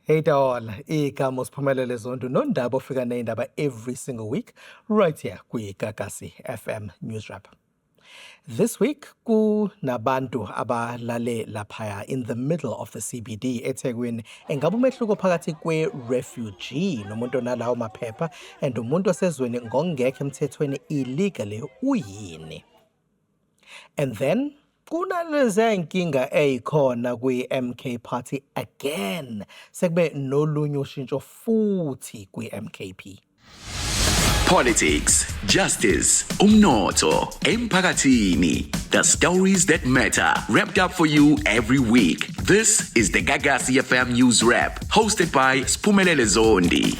Hey all, igama Siphumelele Zondo nondaba ofika neindaba every single week right here kwiGagasi FM News Wrap. This week kunabantu abalale laphaya in the middle of the CBD eThekwini. Engabe umehluko phakathi kwe-refugee nomuntu onalawo maphepha and umuntu osezweni ngokungekho emthethweni illegally uyini? And then kunalezi inkinga eyikhona kwi-MK Party again. Sekube nolunye ushintsho futhi kwi-MKP. Politics, justice, umnotho, emphakathini. The stories that matter, wrapped up for you every week. This is the Gagasi FM News Wrap, hosted by Siphumelele Zondi.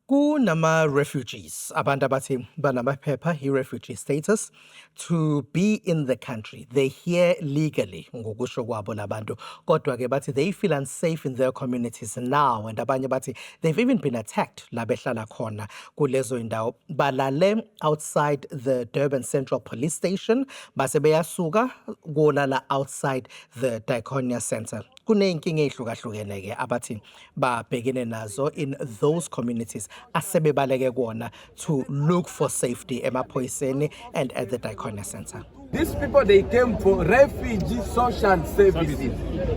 Kunama refugees, abantu abathi banamaphepha i-refugee status to be in the country. They're here legally, ngokusho kwabo labantu. Kodwa ke bathi they feel unsafe in their communities now, and abanye bathi they've even been attacked la behlala khona kulezo indawo. Balale outside the Durban Central Police Station, base beyasuka kolala outside the Diakonia Center. Kuneyinkinga ehlukahlukene ke abathi babhekene nazo in those communities asebebaleke kuona to look for safety emaphoyiseni and at the Diakonia Center. These people, they came for refugee social services.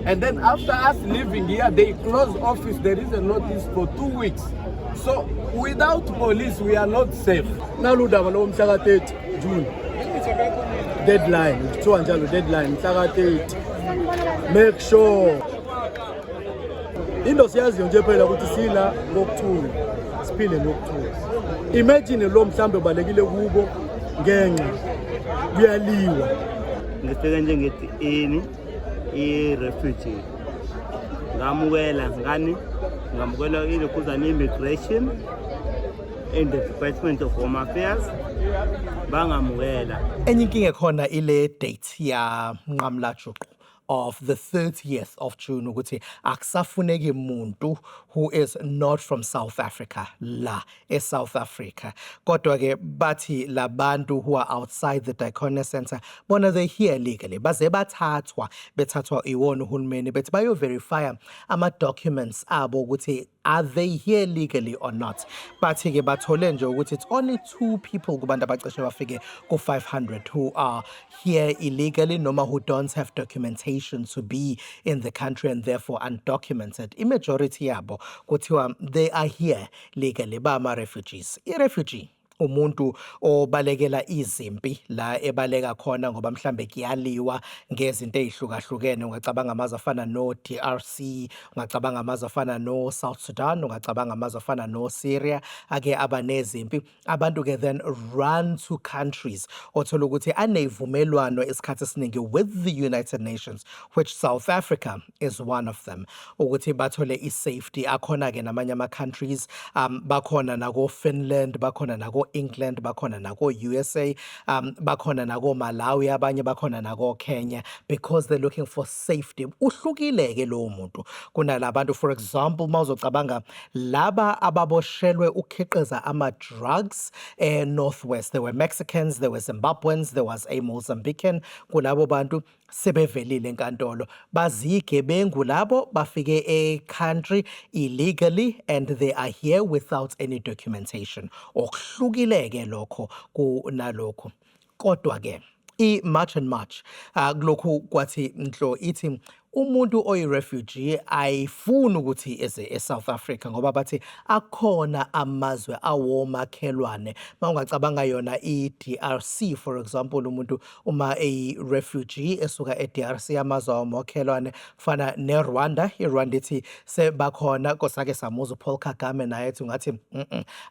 And then after us living here, they close office. There is a notice for 2 weeks. So without police, we are not safe. Now look at the 30 June. Deadline. Deadline. 30. Make sure. Into siyazi nje phela ukuthi sila ngokuthula. Siphile ngokuthula. Imagine lo mhlambe balekile kubo ngenxa kuyaliwa. Ngifike nje ngithi i-refugee ngamukela ngani ngamukela ilokhuza ne-immigration and the Department of Home Affairs bangamukela. Enye inkinga khona ile date ya Nqamla Juqu of the 30th of June ukuthi akusafuneki umuntu who is not from South Africa la South Africa. Kodwa ke bathi labantu who are outside the Diakonia Center bona they here legally baze bethathwa iwona uhulumeni bethi bayo verify ama documents abo ukuthi are they here legally or not. Bathi ke bathole nje ukuthi it's only 2 people kubantu abaceshe bafike ku 500 who are here illegally noma who don't have documentation to be in the country and therefore undocumented. Majority yabo kuthiwa they are here legally ba ama refugees. I-refugee umuntu obalekela izimpi la ebaleka khona ngoba mhlambe kuyaliwa ngezinto ezihlukahlukene. Ungacabanga amazwe afana no DRC, ungacabanga amazwe afana no South Sudan, ungacabanga amazwe afana no Syria ake abanezimpi. Abantu ke then run to countries othola ukuthi anevumelwano esikhathi esiningi with the United Nations, which South Africa is one of them, ukuthi bathole i-safety. Akhona ke namanye ama countries bakhona nako Finland, bakhona nako England, bakhona nako USA, bakhona nako Malawi, abanye bakhona nako Kenya, because they're looking for safety. Uhlukile ke lo muntu kunalabantu. For example, mawuzocabanga laba ababoshelwe ukhiqiza ama drugs Northwest, there were Mexicans, there were Zimbabweans, there was a Mozambican. Kulabo bantu sebevelile enkantolo bazigebengu labo bafike e-country illegally and they are here without any documentation. Okuhlukile ke lokho kunalokho. Kodwa ke i-March and March kulokhu kwathi inhlo ithi umuntu oyi-refugee ayifuni ukuthi eze eSouth Africa ngoba bathi akhona amazwe awomakhelwane. Mawungacabanga yona i-DRC for example, umuntu uma eyi-refugee esuka e-DRC amazwe awomakhelwane fana neRwanda. iRwanda ithi sebakhona kosake samuza Paul Kagame naye ethi ngathi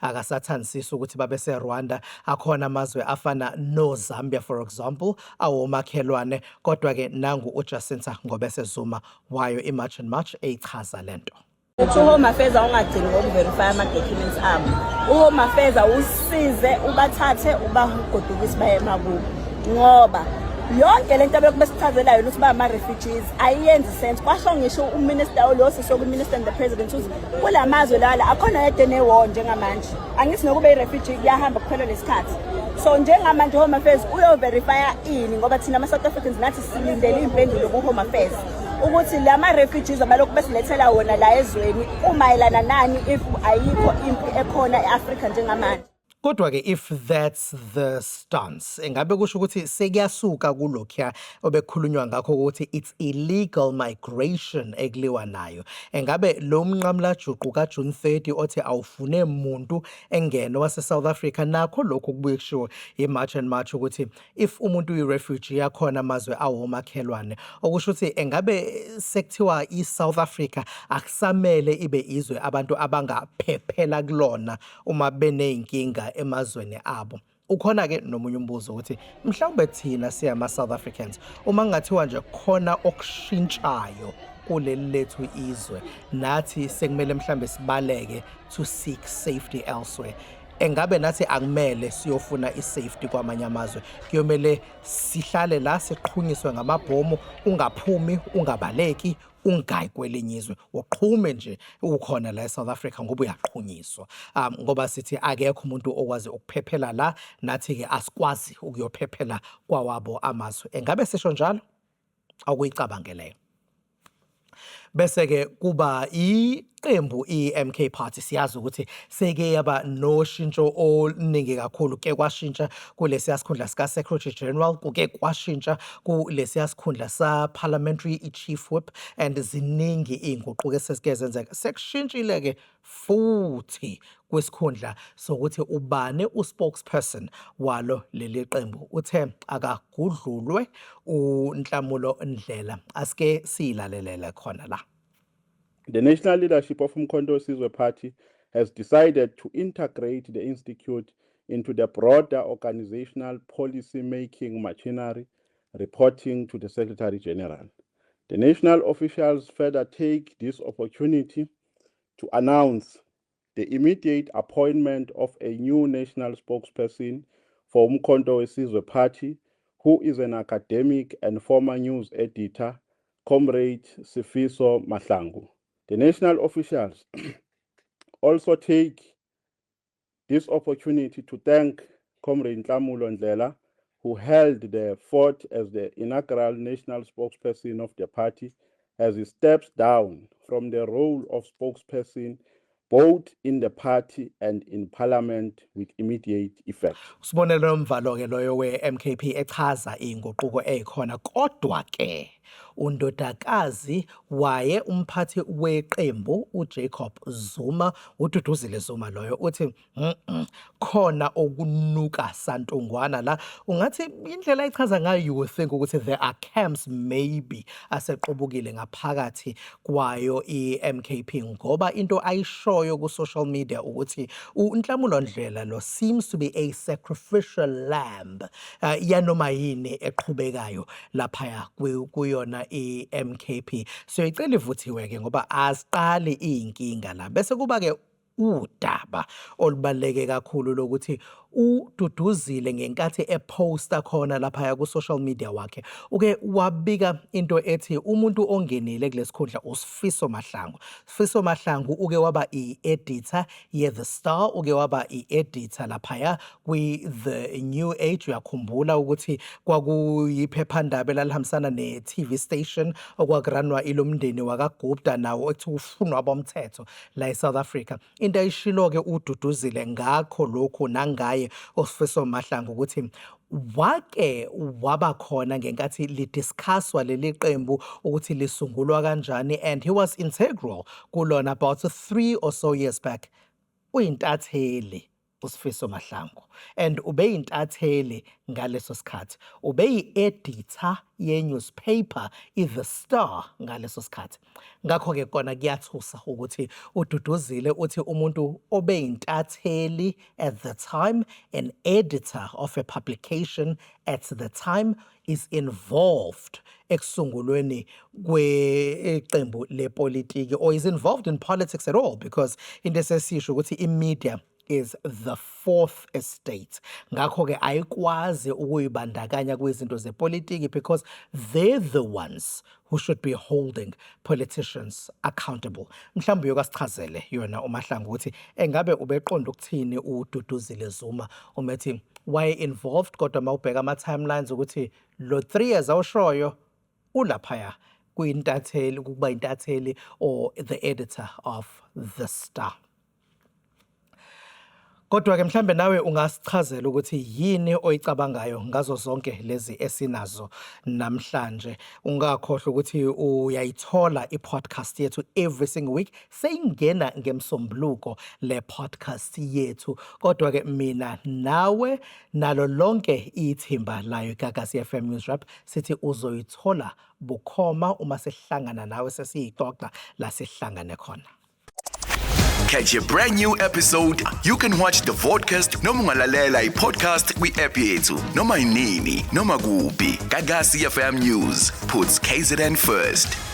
akasathandisisi ukuthi babe seRwanda. Akhona amazwe afana no Zambia for example awomakhelwane. Kodwa ke nangu uJacinta Ngobese Zuma wayo i-March and March eyichaza lento. Home Affairs awungagcini ngokuverify ama-documents abo. Home Affairs usize ubathathe ubagodukise baye emakubo ngoba yonke lento abekubesichazelayo ukuthi ba ama-refugees ayiyenzi sense. Kwasho ngisho uminister olosisho ku-minister and the president ukuthi kulamazwe lala akhona yedwa ene-war njengamanje. Angithi nokube i-refugee kuyahamba kuphela lesikhathi. So njengamanje Home Affairs uyoverifya ini ngoba thina ama-South Africans nathi silindele impendulo ku-Home Affairs ukuthi lama-refugees abalokhu besilethela wona la ezweni umayelana nani if ayikho impi ekhona e-Afrika njengamanje. Kodwa ke if that's the stance engabe kusho ukuthi sekuyasuka kulokho obekukhulunywa ngakho ukuthi it's illegal migration ekliwa nayo engabe lo mnqamla juqu ka June 30 othi awufune umuntu engene wase South Africa nakho lokho kubuye kushiwo iMarch and March ukuthi if umuntu uyi-refugee yakhona amazwe awomakhelwane okusho ukuthi engabe sekuthiwa iSouth Africa akusamele ibe izwe abantu abangaphephela kulona uma beneyinkinga emazweni abo. Ukhona ke nomunye umbuzo ukuthi mhlawumbe thina siyama South Africans uma ngathiwa nje khona okushintshayo kuleli lethu izwe nathi sekumele mhlambe sibaleke to seek safety elsewhere. Engabe nathi akumele siyofuna isafety kwamanye amazwe kuyomele sihlale la siqhunyiswe ngamabhomu ungaphumi ungabaleki ungayi kwelinye izwe uqhume nje ukhona la eSouth Africa ngoba uyaqhunyiswa ngoba sithi akekho umuntu okwazi ukuphephela la nathi ke asikwazi ukuyophephela kwawabo amazwe. Engabe sisho njalo awukuyicabangeleyo bese ke kuba iqembu iMK Party siyazi ukuthi seke yaba noshintsho oluningi kakhulu ke kwashintsha kulesiya sikhundla sika Secretary General kuke kwashintsha kulesiya sikhundla sa Parliamentary Chief Whip and ziningi inguquko esesike zenzeka sekushintshile ke futhi kwesikhundla sokuthi ubane uspokesperson walo leli qembu uthe akagudlulwe uNhlamulo Ndlela asike silalelele khona la. The national leadership of Umkhonto Sizwe Party has decided to integrate the institute into the broader organizational policy-making machinery, reporting to the Secretary General. The national officials further take this opportunity to announce the immediate appointment of a new national spokesperson for Umkhonto Sizwe Party, who is an academic and former news editor, Comrade Sifiso Mahlangu. The national officials also take this opportunity to thank Comrade Nhlamulo Ndlela, who held the fort as the inaugural national spokesperson of the party, as he steps down from the role of spokesperson both in the party and in parliament with immediate effect. Sibonelo umvalo ke loyo we-MKP echaza inguquko ezikhona kodwa ke undodakazi waye umphathi weqembu uJacob Zuma uDuduzile Zuma loyo uthi khona okunuka santungwana la ungathi indlela echaza ngayo you would think ukuthi there are camps maybe asequbukile ngaphakathi kwayo iMKP ngoba into ayishoyo ku social media ukuthi uNhlamulo Ndlela lo seems to be a sacrificial lamb yanoma yini eqhubekayo lapha kuyona iMKP so icela ivuthiwe ke ngoba asiqali inkinga la bese kuba ke udaba olubaleke kakhulu lokuthi uDuduzile ngenkathi eposta khona lapha ku social media wakhe uke wabika into ethi umuntu ongenile kulesikhundla uSifiso Mahlangu. Sifiso Mahlangu uke waba i-editor ye The Star uke waba i-editor lapha kwi The New Age uyakhumbula ukuthi kwakuyiphephandaba elalihambisana ne-TV station okwakuranwa ilomndeni wakaGupta nawo ethi ufunwa bomthetho la eSouth Africa. Into ayishilo ke uDuduzile ngakho lokho nangaye uSifiso Mahlangu ukuthi wake waba khona ngenkathi lidiscusswa leli qembu ukuthi lisungulwa kanjani and he was integral kulona about 3 or so years back uyintatheli uSifiso Mahlangu and ubeyintatheli ngaleso sikhathi ubeyi-editor ye-newspaper The Star ngaleso sikhathi ngakho ke kona kuyathusa ukuthi uDuduzile uthi umuntu obeyintatheli at the time an editor of a publication at the time is involved ekusungulweni kweqembu lepolitiki or is involved in politics at all because into sesisho ukuthi imedia is the fourth estate. Ngakho ke ayikwazi ukuyibandakanya kwizinto zepolitiki because they're the ones who should be holding politicians accountable. Mhlawumbe uyokasichazele yona uMahlangu ukuthi engabe ubeqonda ukuthini uDuduzile Zuma umethi why involved kodwa mawubheka ama timelines ukuthi lo 3 years awushoyo ulaphaya kuyintatheli kuba intatheli or the editor of The Star. Kodwa ke mhlambe nawe ungasichazela ukuthi yini oyicabangayo ngazo zonke lezi esinazo namhlanje. Ungakhohlwa ukuthi uyayithola i-podcast yethu every single week. Seyingena ngemsombuluko le podcast yethu. Kodwa ke mina nawe nalo lonke ithimba layo Gagasi FM News Wrap sithi uzoyithola bukhoma uma sihlangana nawe sesiyixoxa la sihlangane khona. Catch a brand new episode. You can watch the podcast noma ungalalela i-podcast kwi-app yethu noma inini noma kuphi. Gagasi FM News puts KZN first.